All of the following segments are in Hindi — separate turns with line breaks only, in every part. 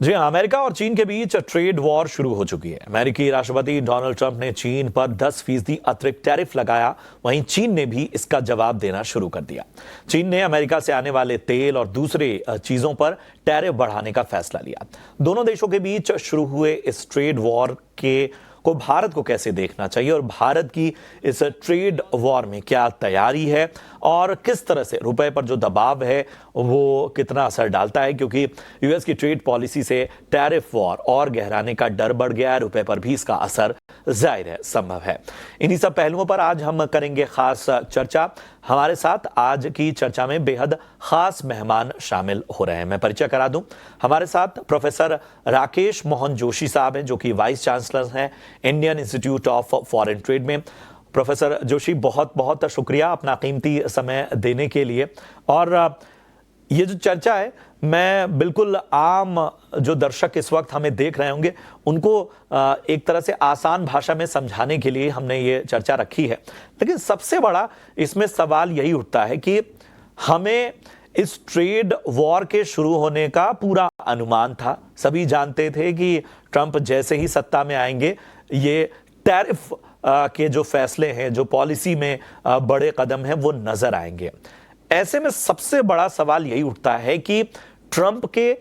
जी हाँ, अमेरिका और चीन के बीच ट्रेड वॉर शुरू हो चुकी है। अमेरिकी राष्ट्रपति डोनाल्ड ट्रंप ने चीन पर 10% अतिरिक्त टैरिफ लगाया। वहीं चीन ने भी इसका जवाब देना शुरू कर दिया। चीन ने अमेरिका से आने वाले तेल और दूसरे चीजों पर टैरिफ बढ़ाने का फैसला लिया। दोनों देशों के बीच शुरू हुए इस ट्रेड वॉर के को भारत को कैसे देखना चाहिए और भारत की इस ट्रेड वॉर में क्या तैयारी है और किस तरह से रुपए पर जो दबाव है वो कितना असर डालता है, क्योंकि यूएस की ट्रेड पॉलिसी से टैरिफ वॉर और गहराने का डर बढ़ गया है। रुपए पर भी इसका असर जाहिर है संभव है। इन्हीं सब पहलुओं पर आज हम करेंगे खास चर्चा। हमारे साथ आज की चर्चा में बेहद खास मेहमान शामिल हो रहे हैं। मैं परिचय करा दूं, हमारे साथ प्रोफेसर राकेश मोहन जोशी साहब हैं, जो कि वाइस चांसलर हैं Indian institute of foreign trade में। प्रोफेसर जोशी, बहुत बहुत शुक्रिया अपना कीमती समय देने के लिए। और ये जो चर्चा है, मैं बिल्कुल आम जो दर्शक इस वक्त हमें देख रहे होंगे उनको एक तरह से आसान भाषा में समझाने के लिए हमने ये चर्चा रखी है। लेकिन सबसे बड़ा इसमें सवाल यही उठता है कि हमें इस ट्रेड वॉर के शुरू होने का पूरा अनुमान था। सभी जानते थे कि ट्रंप जैसे ही सत्ता में आएंगे ये टैरिफ के जो फैसले हैं, जो पॉलिसी में बड़े कदम हैं, वो नजर आएंगे। ऐसे में सबसे बड़ा सवाल यही उठता है कि ट्रंप के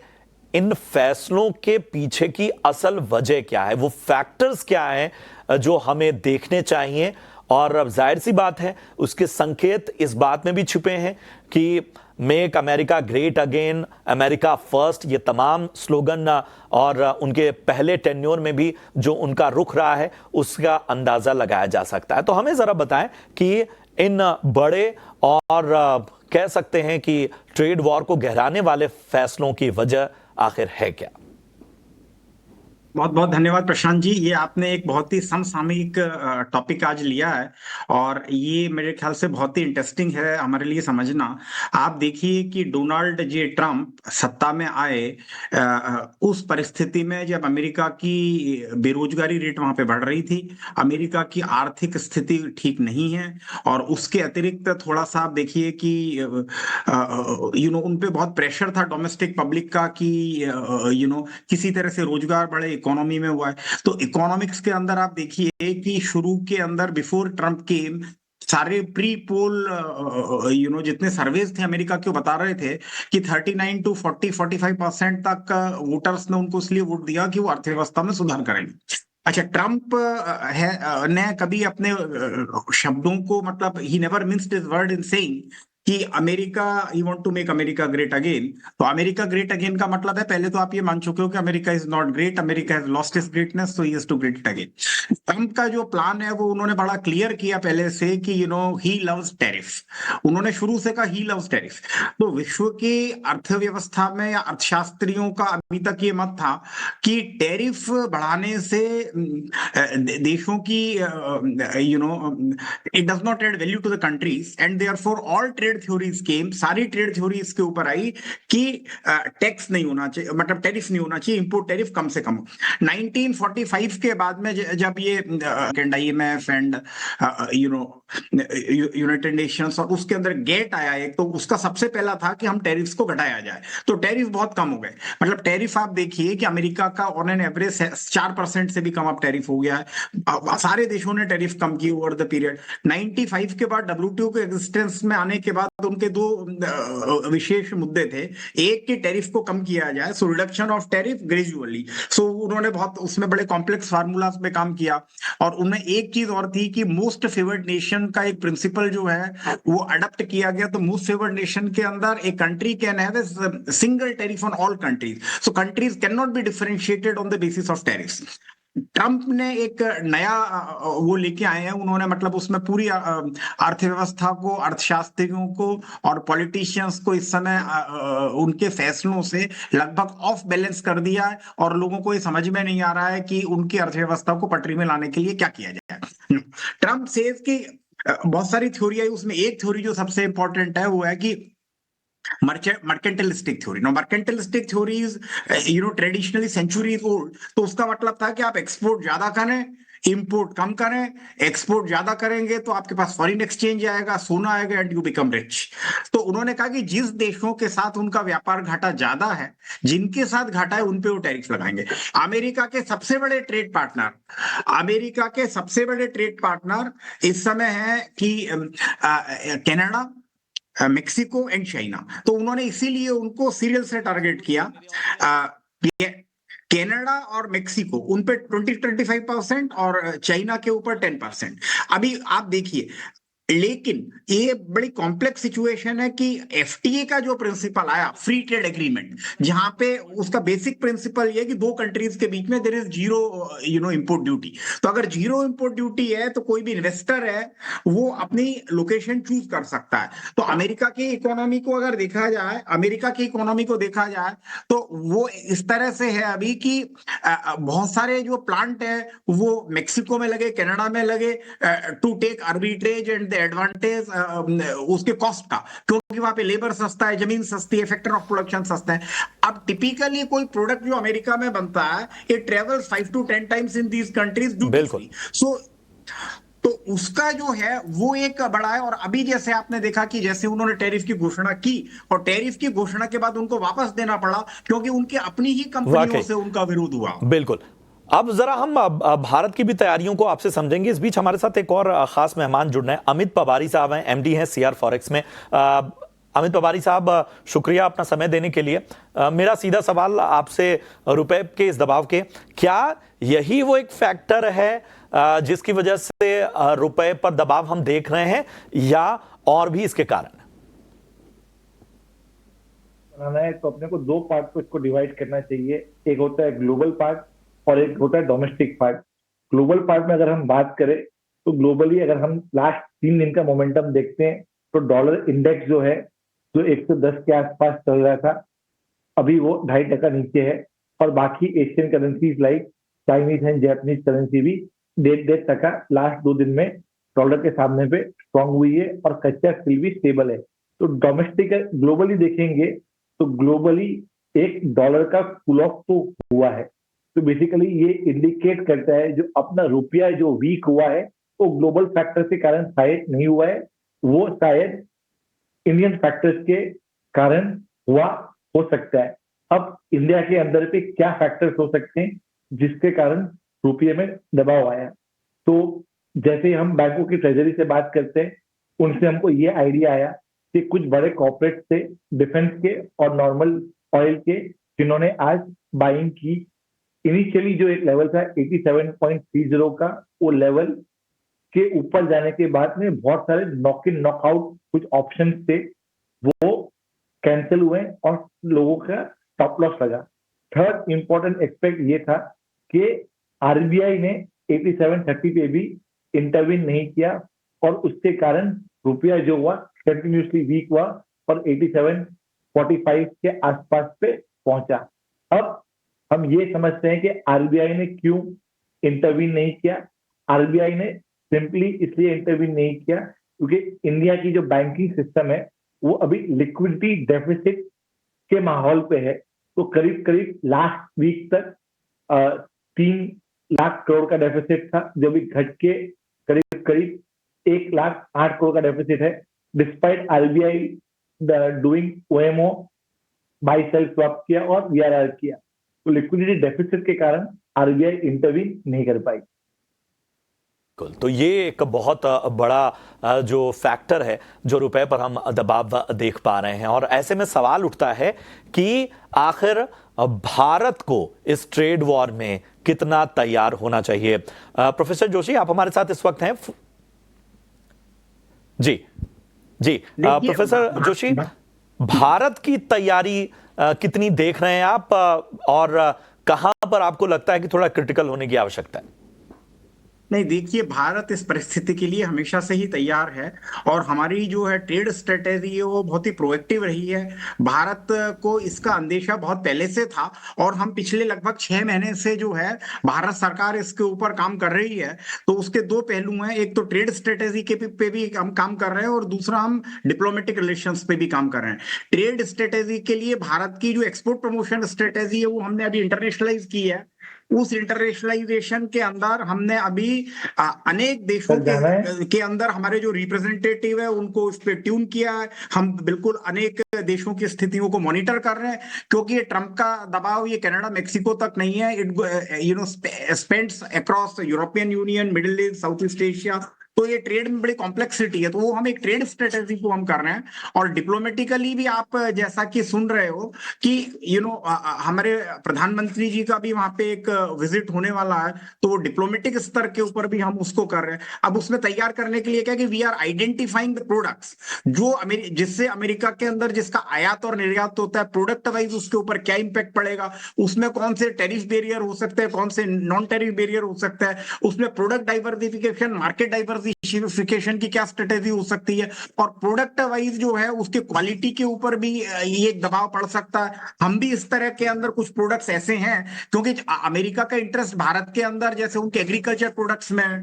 इन फैसलों के पीछे की असल वजह क्या है, वो फैक्टर्स क्या हैं जो हमें देखने चाहिए। और अब जाहिर सी बात है उसके संकेत इस बात में भी छुपे हैं कि make America great again, America first, ये तमाम स्लोगन और उनके पहले टेन्योर में भी जो उनका रुख रहा है उसका अंदाजा लगाया जा सकता है। तो हमें जरा बताएं कि इन बड़े और कह सकते हैं कि ट्रेड वॉर को गहराने वाले फैसलों की वजह आखिर है क्या?
बहुत बहुत धन्यवाद प्रशांत जी। ये आपने एक बहुत ही समसामयिक टॉपिक आज लिया है और ये मेरे ख्याल से बहुत ही इंटरेस्टिंग है हमारे लिए समझना। आप देखिए कि डोनाल्ड जे ट्रंप सत्ता में आए उस परिस्थिति में जब अमेरिका की बेरोजगारी रेट वहां पे बढ़ रही थी, अमेरिका की आर्थिक स्थिति ठीक नहीं है और उसके अतिरिक्त थोड़ा सा आप देखिए कि उन पे बहुत प्रेशर था डोमेस्टिक पब्लिक का कि किसी तरह से रोजगार बढ़े, इकोनॉमी में हुआ है। तो इकोनॉमिक्स के अंदर आप देखिए कि शुरू के अंदर बिफोर ट्रंप के सारे प्री पोल जितने सर्वेज थे अमेरिका के, बता रहे थे कि 39 to 45% तक वोटर्स ने उनको इसलिए वोट दिया कि वो अर्थव्यवस्था में सुधार करेंगे। अच्छा, ट्रंप ने कभी अपने शब्दों को, मतलब ही never minced his word in saying कि America, he want to make America great again. तो अमेरिका ग्रेट अगेन का मतलब है, पहले तो आप ये मान चुके हो कि America is not great, America has lost his greatness, so he has to great it again. Trump का जो प्लान है वो उन्होंने बड़ा क्लियर किया पहले से कि ही लव्स टैरिफ। उन्होंने शुरू से कहा ही लव्स टैरिफ। तो विश्व की अर्थव्यवस्था में या अर्थशास्त्रियों का अभी तक ये मत था कि टैरिफ बढ़ाने से देशों की it does not add value to the countries and therefore all trade theories came, सारी ट्रेड थ्योरी इसके ऊपर आई कि टैक्स नहीं होना चाहिए, मतलब टैरिफ नहीं होना चाहिए, इंपोर्ट टैरिफ कम से कम। 1945 के बाद में जब ये IMF एंड यूनाइटेड नेशंस और उसके अंदर गेट आया एक, तो उसका सबसे पहला था कि हम टैरिफ्स को घटाया जाए। तो टैरिफ बहुत कम हो गए, मतलब टैरिफ आप देखिए कि अमेरिका का ऑन एन एवरेज 4% से भी कम अब टैरिफ हो गया है। सारे देशों ने टैरिफ कम की ओवर द पीरियड। 95 के बाद WTO के एग्जिस्टेंस में आने के बाद उनके दो विशेष मुद्दे थे। एक कि टैरिफ को कम किया जाए, so reduction of tariff gradually. So उन्होंने बहुत उसमें बड़े कॉम्प्लेक्स फार्मूलाज पे काम किया। और उनमें एक चीज और थी कि मोस्ट फेवर्ड नेशन का एक प्रिंसिपल जो है वो अडॉप्ट किया गया। तो मोस्ट फेवर्ड नेशन के अंदर एक country can have a single tariff on all countries, so countries can not be differentiated on the basis of tariffs. Trump ने एक नया वो लेके आए हैं उन्होंने, मतलब उसमें पूरी अर्थव्यवस्था को, अर्थशास्त्रियों को और पॉलिटिशियंस को इस समय उनके फैसलों से लगभग ऑफ बैलेंस कर दिया है और लोगों को ये समझ में नहीं आ रहा है कि उनकी अर्थव्यवस्था को पटरी में लाने के लिए क्या किया जाए। ट्रंप सेज की बहुत सारी थ्योरी है, उसमें एक थ्योरी जो सबसे इंपॉर्टेंट है वो है कि mercantilistic theory. No, mercantilistic theory is traditionally centuries old. तो उसका मतलब था कि आप एक्सपोर्ट ज्यादा करें, इंपोर्ट कम करें, एक्सपोर्ट ज्यादा करेंगे तो आपके पास फॉरेन एक्सचेंज आएगा, सोना आएगा, एंड यू बिकम रिच। तो उन्होंने कहा कि जिस देशों के साथ उनका व्यापार घाटा ज्यादा है, जिनके साथ घाटा है, उन पे वो टैरिफ लगाएंगे। अमेरिका के सबसे बड़े ट्रेड पार्टनर अमेरिका के सबसे बड़े ट्रेड पार्टनर इस समय है कि कनाडा, मेक्सिको एंड चाइना। तो उन्होंने इसीलिए उनको सीरियल से टारगेट किया। कनाडा और मेक्सिको उन पे 20-25% और चाइना के ऊपर 10%। अभी आप देखिए, लेकिन ये बड़ी कॉम्प्लेक्स सिचुएशन है कि एफटीए का जो प्रिंसिपल आया, फ्री ट्रेड एग्रीमेंट, जहां पे उसका बेसिक प्रिंसिपल ये है कि दो कंट्रीज के बीच में there is zero import duty. तो अगर जीरो इंपोर्ट ड्यूटी है तो कोई भी इन्वेस्टर है वो अपनी लोकेशन चूज कर सकता है। तो अमेरिका की इकोनॉमी को अगर देखा जाए, तो वो इस तरह से है अभी कि बहुत सारे जो प्लांट है वो मेक्सिको में लगे, कनाडा में लगे, to take arbitrage and the advantage उसके कॉस्ट का, क्योंकि वहां पे लेबर सस्ता है, जमीन सस्ती है, फैक्टर ऑफ प्रोडक्शन सस्ता है। अब टिपिकली कोई प्रोडक्ट जो अमेरिका में बनता है, it travels 5 to 10 times in these countries duty
बिल्कुल।
फ्री। सो तो उसका जो है वो एक बड़ा है। और अभी जैसे आपने देखा कि जैसे उन्होंने टैरिफ की घोषणा की, और टैरिफ की घोषणा के बाद उनको वापस देना पड़ा, क्योंकि उनकी अपनी ही कंपनियों
वाकई
से उनका विरोध हुआ।
बिल्कुल। अब जरा हम भारत की भी तैयारियों को आपसे समझेंगे। इस बीच हमारे साथ एक और खास मेहमान जुड़ रहे हैं। अमित पवारी साहब हैं, एमडी हैं सीआर फॉरेक्स में। अमित पवारी साहब, शुक्रिया अपना समय देने के लिए। मेरा सीधा सवाल आपसे, रुपए के इस दबाव के, क्या यही वो एक फैक्टर है जिसकी वजह से रुपए पर दबाव हम देख रहे हैं, या और भी इसके कारण?
बनाना है तो अपने को दो पार्ट को इसको डिवाइड करना चाहिए। एक होता है ग्लोबल पार्ट और एक होता है डोमेस्टिक पार्ट। ग्लोबल पार्ट में अगर हम बात करें तो ग्लोबली अगर हम लास्ट 3 दिन का मोमेंटम देखते हैं तो डॉलर इंडेक्स जो है, जो 110 के आसपास चल रहा था, अभी वो 2.5% नीचे है। और बाकी Asian currencies like Chinese and Japanese currency भी 1.5% लास्ट 2 दिन में डॉलर के सामने पे स्ट्रांग हुई है, और कच्चा स्टील भी स्टेबल है। तो डोमेस्टिक ग्लोबली देखेंगे तो ग्लोबली एक डॉलर का कूल ऑफ तो हुआ है। तो बेसिकली ये इंडिकेट करता है जो अपना रुपया जो वीक हुआ है वो ग्लोबल फैक्टर के कारण शायद नहीं हुआ है, वो शायद इंडियन फैक्टर्स के कारण हुआ हो सकता है। अब इंडिया के अंदर पे क्या फैक्टर्स हो सकते हैं जिसके कारण रुपये में दबाव आया? तो जैसे हम बैंकों की ट्रेजरी से बात करते हैं, उनसे हमको ये आइडिया आया कि कुछ बड़े कॉर्पोरेट थे डिफेंस के और नॉर्मल ऑयल के, जिन्होंने आज बाइंग की। इनिशियली जो एक लेवल था 87.30 का, वो लेवल के ऊपर जाने के बाद में बहुत सारे नॉक इन नॉकआउट कुछ ऑप्शन थे वो कैंसिल हुए और लोगों का स्टॉप लॉस लगा। थर्ड इंपॉर्टेंट एक्सपेक्ट ये था कि आरबीआई ने 87.30 पे भी इंटरवीन नहीं किया, और उसके कारण रुपया जो हुआ कंटिन्यूसली वीक हुआ और 87.45 के आसपास पे पहुंचा। अब हम ये समझते हैं कि आरबीआई ने क्यों इंटरवीन नहीं किया। आरबीआई ने सिंपली इसलिए इंटरवीन नहीं किया क्योंकि इंडिया की जो बैंकिंग सिस्टम है वो अभी लिक्विडिटी डेफिसिट के माहौल पे है। तो करीब करीब लास्ट वीक तक 3 लाख करोड़ का डेफिसिट था, जो भी घट के करीब करीब 1,08,000 करोड़ का डेफिसिट है, despite RBI doing OMO, buy sell swap किया और वीआरआर किया। तो लिक्विडिटी डेफिसिट के कारण आरबीआई इंटरवीन नहीं कर पाई।
तो ये एक बहुत बड़ा जो फैक्टर है जो रुपए पर हम दबाव देख पा रहे हैं। और ऐसे में सवाल उठता है कि आखिर भारत को इस ट्रेड वॉर में कितना तैयार होना चाहिए। प्रोफेसर जोशी, आप हमारे साथ इस वक्त हैं। जी जी प्रोफेसर जोशी, भारत की तैयारी कितनी देख रहे हैं आप, और कहां पर आपको लगता है कि थोड़ा क्रिटिकल होने की आवश्यकता है?
नहीं, देखिए, भारत इस परिस्थिति के लिए हमेशा से ही तैयार है, और हमारी जो है ट्रेड स्ट्रेटेजी है वो बहुत ही प्रोएक्टिव रही है। भारत को इसका अंदेशा बहुत पहले से था, और हम पिछले लगभग 6 महीने से जो है भारत सरकार इसके ऊपर काम कर रही है। तो उसके दो पहलू हैं, एक तो ट्रेड स्ट्रेटेजी के पे भी हम काम कर रहे हैं, और दूसरा हम डिप्लोमेटिक रिलेशंस पे भी काम कर रहे हैं। ट्रेड स्ट्रेटेजी के लिए भारत की जो एक्सपोर्ट प्रमोशन स्ट्रेटेजी है वो हमने अभी इंटरनेशनलाइज की है। उस इंटरनेशनलाइजेशन के अंदर हमने अभी अनेक देशों
सर, जाना है?
के अंदर हमारे जो रिप्रेजेंटेटिव है उनको इस पे ट्यून किया है। हम बिल्कुल अनेक देशों की स्थितियों को मॉनिटर कर रहे हैं, क्योंकि ये ट्रंप का दबाव ये कनाडा मैक्सिको तक नहीं है, it spends across European union, middle east, south east Asia. तो ये ट्रेड में बड़ी कॉम्प्लेक्सिटी है, तो वो हम एक ट्रेड स्ट्रेटेजी को हम कर रहे हैं। और डिप्लोमेटिकली भी आप जैसा कि सुन रहे हो कि हमारे प्रधानमंत्री जी का भी वहां पे एक विजिट होने वाला है, तो वो डिप्लोमेटिक स्तर के ऊपर भी हम उसको कर रहे हैं। अब उसमें तैयार करने के लिए क्या कि we are identifying the products जो जिससे अमेरिका के अंदर जिसका आयात और निर्यात होता है, प्रोडक्ट वाइज उसके ऊपर क्या इंपैक्ट पड़ेगा, उसमें कौन से टैरिफ बैरियर हो सकते हैं, कौन से नॉन टैरिफ बैरियर हो सकता है, उसमें प्रोडक्ट डाइवर्सिफिकेशन, मार्केट डाइवर्सिफिकेशन की क्या स्ट्रेटेजी हो सकती है, और प्रोडक्ट वाइज जो है उसके क्वालिटी के ऊपर भी ये एक दबाव पड़ सकता है। हम भी इस तरह के अंदर कुछ प्रोडक्ट्स ऐसे हैं, क्योंकि अमेरिका का इंटरेस्ट भारत के अंदर जैसे उनके एग्रीकल्चर प्रोडक्ट्स में है,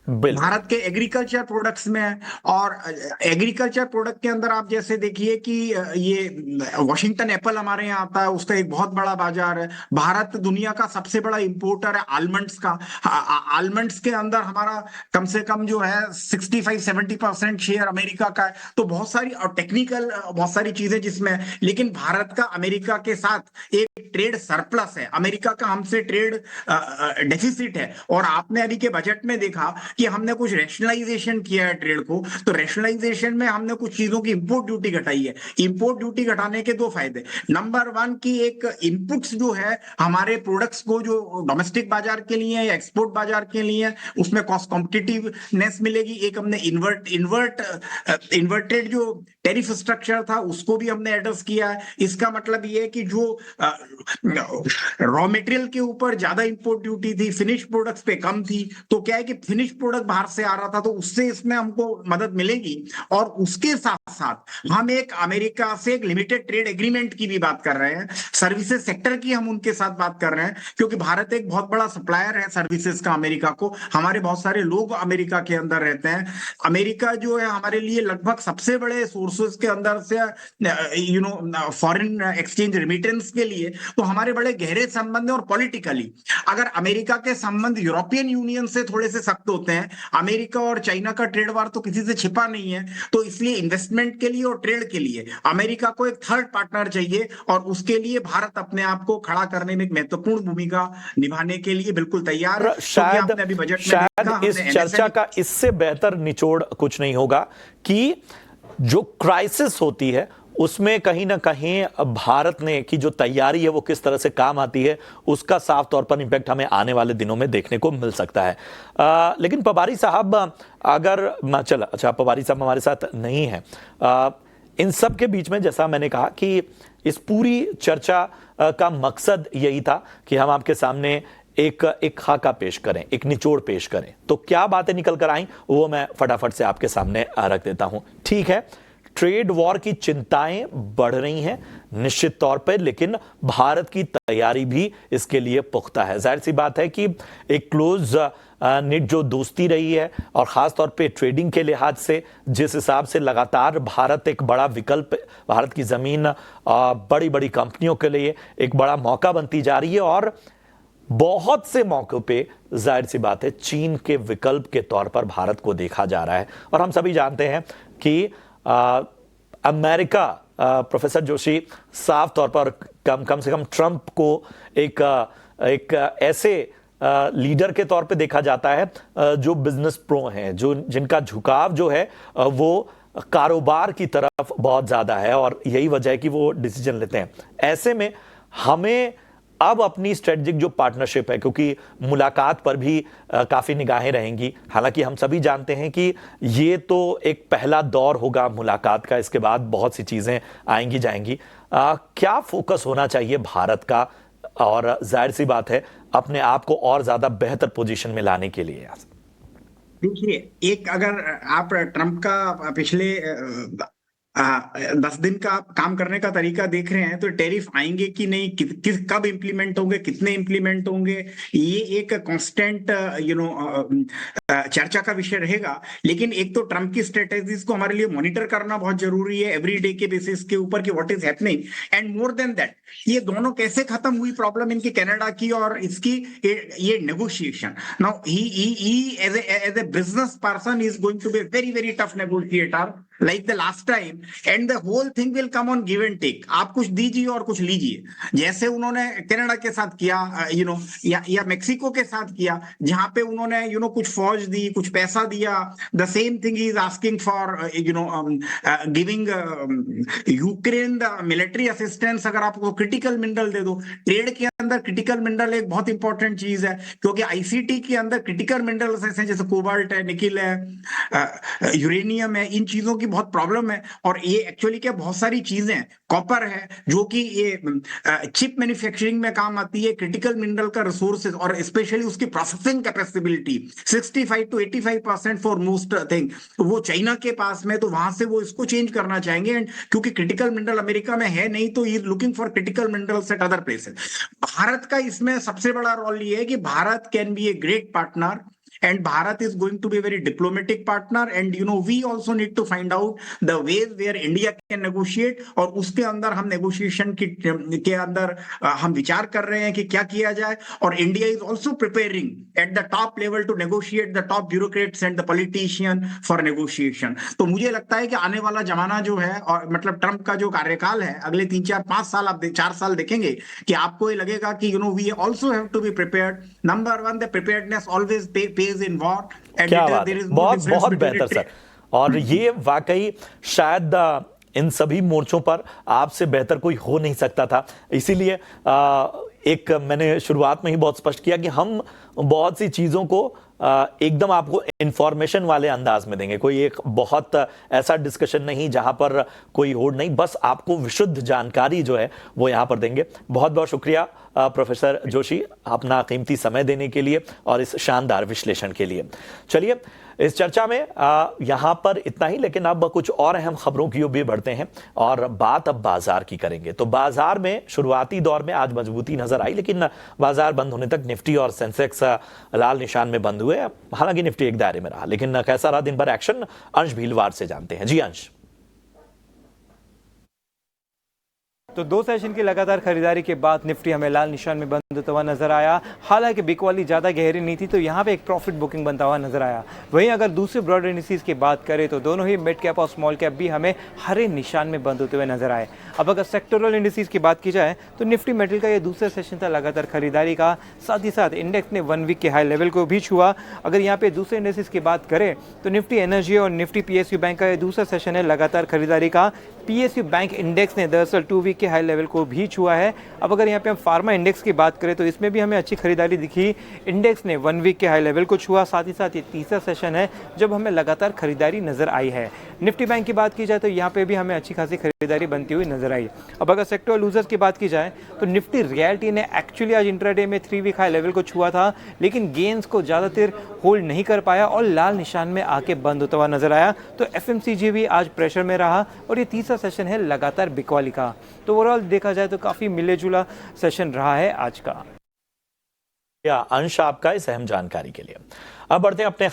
बिल्कुल।
भारत के एग्रीकल्चर प्रोडक्ट्स में। और एग्रीकल्चर प्रोडक्ट के अंदर आप जैसे देखिए कि ये वॉशिंगटन एप्पल हमारे यहाँ आता है, उसका एक बहुत बड़ा बाजार है। भारत दुनिया का सबसे बड़ा इंपोर्टर है आलमंड्स का। आलमंड्स के अंदर हमारा कम से कम जो है 65-70% शेयर अमेरिका का है। तो बहुत सारी और टेक्निकल बहुत सारी चीजें जिसमें, लेकिन भारत का अमेरिका के साथ एक ट्रेड सरप्लस है, अमेरिका का हमसे ट्रेड डेफिसिट है। और आपने अभी के बजट में देखा कि हमने कुछ रैशनलाइजेशन किया है ट्रेड को, तो रैशनलाइजेशन में हमने कुछ चीजों की इंपोर्ट ड्यूटी घटाई है। इंपोर्ट ड्यूटी घटाने के दो फायदे, नंबर वन की एक इनपुट्स जो है हमारे प्रोडक्ट्स को जो डोमेस्टिक बाजार के लिए या एक्सपोर्ट बाजार के लिए उसमें कॉस्ट कॉम्पिटिटिवनेस मिलेगी। एक हमने इन्वर्टेड जो टैरिफ स्ट्रक्चर था उसको भी हमने एड्रेस किया है। इसका मतलब ये है कि जो रॉ मटेरियल के ऊपर ज्यादा इंपोर्ट ड्यूटी थी, फिनिश प्रोडक्ट्स पे कम थी, तो क्या है कि फिनिश प्रोडक्ट बाहर से आ रहा था, तो उससे इसमें हमको मदद मिलेगी। और उसके साथ साथ हम एक अमेरिका से एक लिमिटेड ट्रेड एग्रीमेंट की भी बात कर रहे हैं, सर्विसेज सेक्टर की हम उनके साथ बात कर रहे हैं, क्योंकि भारत एक बहुत बड़ा सप्लायर है सर्विसेज का अमेरिका को। हमारे बहुत सारे लोग अमेरिका के अंदर रहते हैं। अमेरिका जो है हमारे लिए लगभग सबसे बड़े सोर्सेज के अंदर से फॉरेन एक्सचेंज रिमिटेंस के लिए तो हमारे बड़े गहरे संबंध है। और पॉलिटिकली अगर अमेरिका के संबंध यूरोपियन यूनियन से थोड़े से सख्त होते हैं, अमेरिका और चाइना का ट्रेड वार तो किसी से छिपा नहीं है, तो इसलिए इन्वेस्टमेंट के लिए और ट्रेड के लिए अमेरिका को एक थर्ड पार्टनर चाहिए। और उसके लिए भारत अपने आप को खड़ा करने में एक महत्वपूर्ण भूमिका निभाने के लिए बिल्कुल तैयार है।
शायद
आपने अभी बजट में
शायद
देखा,
इस
हमने
चर्चा
NSA
का इससे बेहतर निचोड़ कुछ नहीं होगा कि जो क्राइसिस होती है उसमें कहीं ना कहीं भारत ने की जो तैयारी है वो किस तरह से काम आती है, उसका साफ तौर पर इंपैक्ट हमें आने वाले दिनों में देखने को मिल सकता है। लेकिन पवारी साहब, अगर चल अच्छा पवारी साहब हमारे साथ नहीं है, इन सब के बीच में जैसा मैंने कहा कि इस पूरी चर्चा का मकसद यही था कि हम आपके सामने एक खाका पेश करें, एक निचोड़ पेश करें। तो क्या बातें निकल कर आई वो मैं फटाफट से आपके सामने रख देता हूं। ठीक है, ट्रेड वॉर की चिंताएं बढ़ रही हैं निश्चित तौर पर, लेकिन भारत की तैयारी भी इसके लिए पुख्ता है। जाहिर सी बात है कि एक क्लोज निट जो दोस्ती रही है और खास तौर पे ट्रेडिंग के लिहाज से जिस हिसाब से लगातार भारत एक बड़ा विकल्प, भारत की जमीन बड़ी बड़ी कंपनियों के लिए एक बड़ा मौका बनती जा रही है। और बहुत से मौकों पे जाहिर सी बात है चीन के विकल्प के तौर पर भारत को देखा जा रहा है। और हम सभी जानते हैं कि अमेरिका, प्रोफेसर जोशी, साफ तौर पर कम से कम ट्रंप को एक ऐसे लीडर के तौर पे देखा जाता है जो बिजनेस प्रो हैं, जो जिनका झुकाव जो है वो कारोबार की तरफ बहुत ज्यादा है, और यही वजह है कि वो डिसीजन लेते हैं। ऐसे में हमें अब अपनी स्ट्रेटेजिक जो पार्टनरशिप है, क्योंकि मुलाकात पर भी काफी निगाहें रहेंगी, हालांकि हम सभी जानते हैं कि ये तो एक पहला दौर होगा मुलाकात का, इसके बाद बहुत सी चीजें आएंगी जाएंगी। क्या फोकस होना चाहिए भारत का, और जाहिर सी बात है अपने आप को और ज्यादा बेहतर पोजीशन में लाने के लिए?
देखिए, एक अगर आप ट्रंप का पिछले 10 दिन का आप काम करने का तरीका देख रहे हैं तो टैरिफ आएंगे कि नहीं, कब इंप्लीमेंट होंगे, कितने इंप्लीमेंट होंगे, ये एक कांस्टेंट चर्चा का विषय रहेगा। लेकिन एक तो ट्रम्प की स्ट्रेटेजीज को हमारे लिए मॉनिटर करना बहुत जरूरी है एवरी डे के बेसिस के ऊपर कि what is happening, and more than that ये दोनों कैसे खत्म हुई प्रॉब्लम इनकी कनाडा की और इसकी, ये negotiation. Now he as a business person is going to be very very tough negotiator like the last time, and the whole thing will come on give and take। आप कुछ दीजिए और कुछ लीजिए, जैसे उन्होंने कनाडा के साथ किया या मेक्सिको के साथ किया, जहां पे उन्होंने कुछ फौज दी, कुछ पैसा दिया। The same thing is asking for giving Ukraine the military assistance. अगर आपको क्रिटिकल मिनरल दे दो, ट्रेड के अंदर क्रिटिकल मिनरल एक बहुत इंपॉर्टेंट चीज है, क्योंकि आईसीटी के अंदर क्रिटिकल मिनरल्स ऐसे जैसे कोबाल्ट है, निकिल है, यूरेनियम है, इन चीजों की बहुत प्रॉब्लम है। और ये एक्चुअली क्या, बहुत सारी चीजें, कॉपर है जो कि ये चिप मैन्युफैक्चरिंग में काम आती है, क्रिटिकल मिनरल का रिसोर्सेज और स्पेशली उसकी processing capability 65 to 85% for most thing वो चाइना के पास में, तो वहां से वो इसको चेंज करना चाहेंगे। एंड क्योंकि क्रिटिकल मिनरल अमेरिका में है नहीं, तो ये looking for critical minerals eight other places. Bharat का इसमें सबसे बड़ा रोल ये है कि Bharat can be a great partner, and Bharat is going to be a very diplomatic partner, and we also need to find out the ways where India can negotiate, और उसके अंदर हम negotiation के अंदर हम विचार कर रहे हैं कि क्या किया जाए। और India is also preparing at the top level to negotiate the top bureaucrats and the politician for negotiation। तो मुझे लगता है कि आने वाला जमाना जो है, और मतलब ट्रम्प का जो कार्यकाल है, अगले 3-4-5 साल, आप 4 साल देखेंगे कि आपको ये लगेगा कि we also have to be prepared। Number one, the preparedness always pays in war, and
क्या बात
there
है,
is no
बहुत
difference
बहुत
between
बेहतर
it।
सर। और ये वाकई शायद इन सभी मोर्चों पर आपसे बेहतर कोई हो नहीं सकता था। इसीलिए एक मैंने शुरुआत में ही बहुत स्पष्ट किया कि हम बहुत सी चीजों को एकदम आपको इंफॉर्मेशन वाले अंदाज में देंगे। कोई एक बहुत ऐसा डिस्कशन नहीं जहां पर कोई होड़ नहीं, बस आपको विशुद्ध जानकारी जो है वो यहां पर देंगे। बहुत बहुत शुक्रिया प्रोफेसर जोशी, अपना कीमती समय देने के लिए और इस शानदार विश्लेषण के लिए। चलिए, इस चर्चा में यहां पर इतना ही, लेकिन अब कुछ और अहम खबरों की ओर भी बढ़ते हैं और बात अब बाजार की करेंगे। तो बाजार में शुरुआती दौर में आज मजबूती नजर आई, लेकिन बाजार बंद होने तक निफ्टी और सेंसेक्स लाल निशान में बंद हुए। हालांकि निफ्टी एक दायरे में रहा, लेकिन कैसा रहा दिन भर एक्शन, अंश भीलवाड़ से जानते हैं। जी अंश।
तो 2 सेशन की लगातार खरीदारी के बाद निफ्टी हमें लाल निशान में बंद होता हुआ नजर आया। हालांकि बिग वाली ज़्यादा गहरी नहीं थी, तो यहाँ पे एक प्रॉफिट बुकिंग बनता हुआ नजर आया। वहीं अगर दूसरे ब्रॉड इंडिसेस की बात करें तो दोनों ही मिड कैप और स्मॉल कैप भी हमें हरे निशान में बंद होते हुए नजर आए। अब अगर सेक्टोरल इंडिसेस की बात की जाए तो निफ्टी मेटल का ये दूसरा सेशन था लगातार खरीदारी का, साथ ही साथ इंडेक्स ने 1 वीक के हाई लेवल को भी छुआ। अगर यहाँ पे दूसरे इंडिसेस की बात करें तो निफ्टी एनर्जी और निफ्टी पीएसयू बैंक का ये दूसरा सेशन है लगातार खरीदारी का। पीएसयू बैंक इंडेक्स ने दरअसल 2 वीक के हाई लेवल को भी छुआ है। अब अगर यहाँ पे हम फार्मा इंडेक्स की बात करें तो इसमें भी हमें अच्छी खरीदारी दिखी। इंडेक्स ने 1 वीक के हाई लेवल को छुआ, साथ ही साथ ये तीसरा सेशन है जब हमें लगातार खरीदारी नजर आई है। निफ्टी बैंक की बात की जाए तो यहाँ पे भी हमें अच्छी खासी खरीदारी बनती हुई नजर आई। अब अगर सेक्टर लूजर्स की बात की जाए तो निफ्टी रियल्टी ने एक्चुअली आज इंट्राडे में 3 वीक हाई लेवल को छुआ था, लेकिन गेन्स को ज़्यादा देर होल्ड नहीं कर पाया और लाल निशान में आके बंद होता हुआ नजर आया। तो एफएमसीजी भी आज प्रेशर में रहा और ये तीसरा सेशन है लगातार बिकवाली का। तो ओवरऑल देखा जाए तो काफ़ी मिले जुला सेशन रहा है आज का।
अंश आपका इस अहम जानकारी के लिए। अब बढ़ते हैं अपने